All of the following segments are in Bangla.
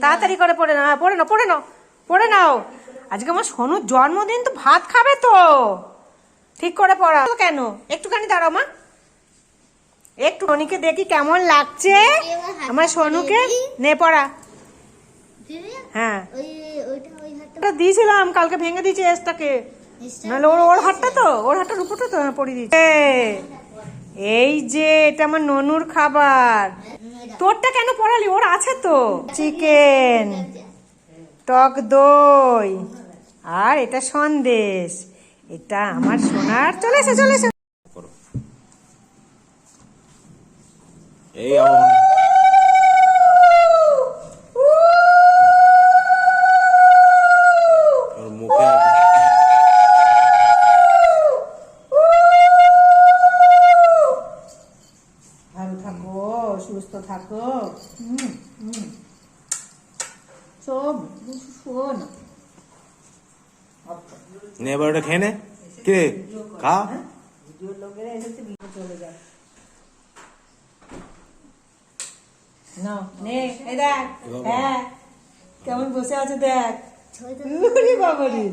তাড়াতাড়ি করে পড়ে নাও, পড়ে নাও, পড়ে নাও, পড়ে নাও। আজকে আমার সোনুর জন্মদিন, তো ভাত খাবে তো, ঠিক করে পড়া। কেন একটুখানি দাঁড়াও মা, একটু সোনিকে দেখি কেমন লাগছে আমার সোনুকে। নে পড়া। হ্যাঁ দিয়েছিলাম কালকে, ভেঙে দিয়েছি এসটাকে, নাহলে ওর হাতটা তো, ওর হাতটার উপরটা তো পড়ে দিয়েছি। এই যে এটা আমার ননুর খাবার, তোরটা কেন পড়ালি, ওর আছে তো। চিকেন, টক দই, আর এটা সন্দেশ, এটা আমার সোনার। চলে এসে, চলে এসে। এই আমার মুখে ভালো থাকো, সুস্থ থাকো। সব শোন, নে এবার ওটা খেয়ে নে। কে খা? ভিডিওর লোকেরা এসেছে, চলে যায়। না নে, এই দেখ, হ্যাঁ কেমন বসে আছে দেখ। বাবারি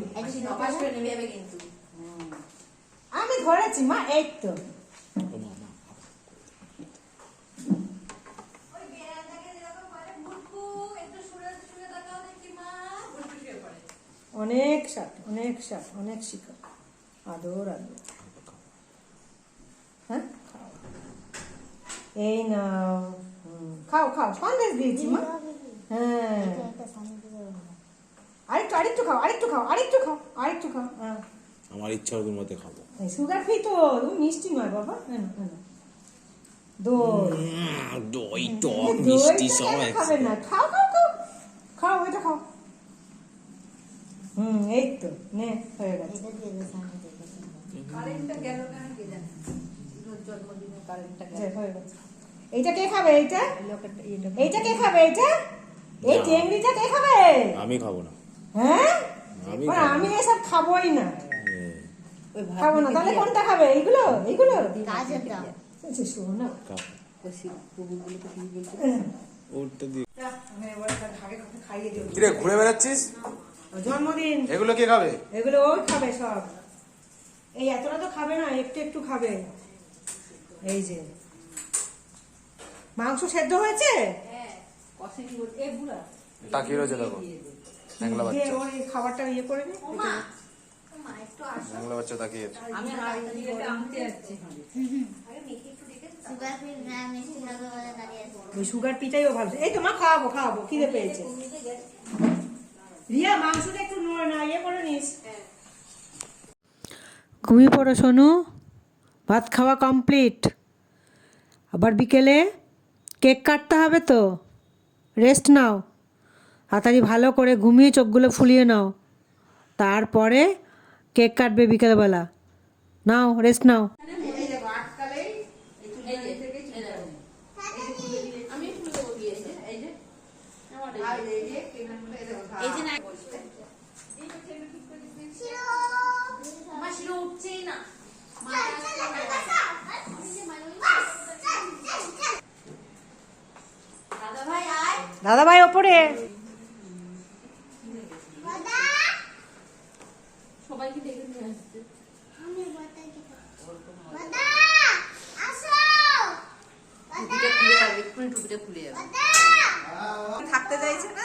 আমি ধরেছি মা, এই তো। অনেক সাপ, অনেক সাপ, অনেক শিকার, আদর আদর। হ্যাঁ খাও, এই নাও, খাও খাও, সন্দেশ দিয়েছি মা। হ্যাঁ আরেকটু, আরেকটু খাও, আরেকটু খাও, আরেকটু খাও, আরেকটু খাও। হ্যাঁ আমার ইচ্ছা ওদের মধ্যে খাবো। সুগার ফ্রি তো, তুমি মিষ্টি নয় বাবা। হ্যাঁ হ্যাঁ দই, দই টক মিষ্টি সব খাবে না, খাও খাও খাও খাও, এটা খাও। এই তো নে, হয়ে গেছে। এইটা কে খাবে? এইটা, এইটা কে খাবে? এইটা, এই টেংরিটা কে খাবে? আমি খাবো না। হ্যাঁ আমি এসব খাবোই না, খাবো না। তাহলে কোনটা খাবে? এইগুলো, এইগুলো শোনো কিরে ঘুরে বেড়াচ্ছিস? জন্মদিন, এগুলো কে খাবে? এগুলো ওই খাবে সব। এই এতটা তো খাবে না, একটু একটু খাবে। এই যে মাংস সেদ্ধ হয়েছে, তাকিয়ে রয়েছে দেখো, ন্যাংলা বাচ্চা, ওই খাবারটা ইয়ে করে নে। ন্যাংলা বাচ্চা তাকিয়ে আছে। ওই সুগার পিটাইও ভালো। এই তোমার খাওয়াবো, খাওয়াবো, খিদে পেয়েছে। রিয়া মাংসটা একটু না ইয়ে করে নিস। ঘুমিয়ে পড়ো সোনু, ভাত খাওয়া কমপ্লিট। আবার বিকেলে কেক কাটতে হবে তো, রেস্ট নাও। তাড়াতাড়ি ভালো করে ঘুমিয়ে চোখগুলো ফুলিয়ে নাও, তারপরে কেক কাটবে বিকেলবেলা। নাও রেস্ট নাও। দাদা ভাই ওপরে, সবাইকে ডেকে নিয়ে আসছে। টুপিটা খুলে যাবে, থাকতে চাইছে না।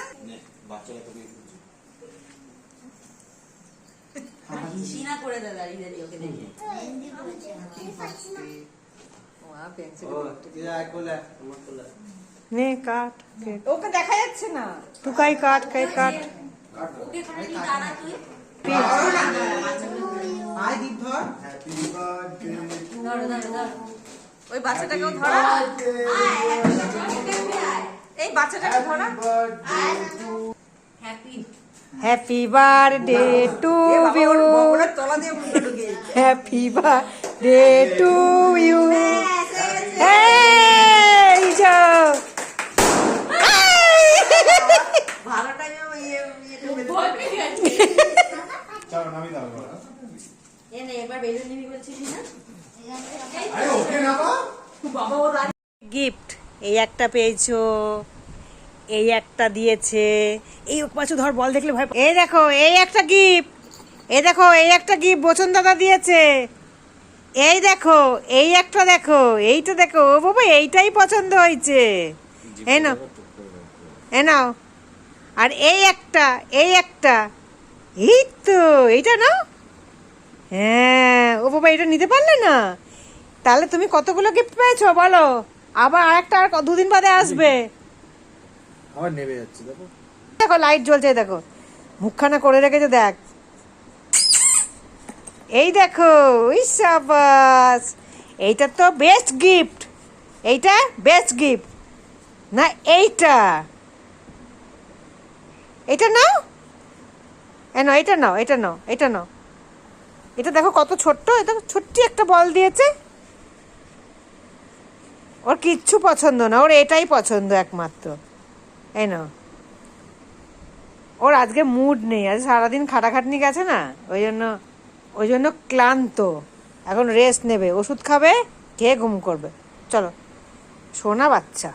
হিসিনা করে দেয় দাঁড়িয়ে দাঁড়িয়ে ওকে দেখে। নে কাট কেক। ওকে দেখা যাচ্ছে না, টুকাই কাট, কেক কাট। ওকে দাঁড়া তুই। ওই বাচ্চাটাকেও ধরা, এই বাচ্চাটাকে ধরা। Happy birthday to you, happy birthday to you. এই যো ভালো টাইমে এবার বেলুন নিবি বলছিস না? গিফট এই একটা পেয়েছো, এই একটা দিয়েছে। এই পাঁচু ধর, বল দেখলে ভয় এই দেখো এই একটা গিফট, এই দেখো এই একটা গিফট বচন দাদা দিয়েছে। এই দেখো এই একটা, দেখো এইটা দেখো, ও বাবা এইটাই পছন্দ হয়েছে। এই নাও, এ নাও। আর এই একটা, এই একটা, এই তো এইটা নাও। হ্যাঁ, ও বাবা এটা নিতে পারলে না? তাহলে তুমি কতগুলো গিফট পেয়েছো বলো? আবার আরেকটা আর দুদিন বাদে আসবে। আবার নেমে যাচ্ছে দেখো। দেখো লাইট জ্বলছে, দেখো মুখখানা করে রেখেছে, দেখ। এই দেখো, ওই সাবাস, এইটা তো বেস্ট গিফট। এইটা বেস্ট গিফট না? এইটা, এটা নাও, নাও এটা নাও, এটা নাও, এটা নাও। এটা দেখো কত ছোট্ট, এটা ছোট্ট একটা বল দিয়েছে। ওর কিচ্ছু পছন্দ না, ওর এটাই পছন্দ একমাত্র। এই নাও। ওর আজকে মুড নেই, আজ সারাদিন খাটাখাটনি গেছে না, ওই জন্য ক্লান্ত। এখন রেস্ট নেবে, ওষুধ খাবে, খেয়ে ঘুম করবে। চলো সোনা বাচ্চা।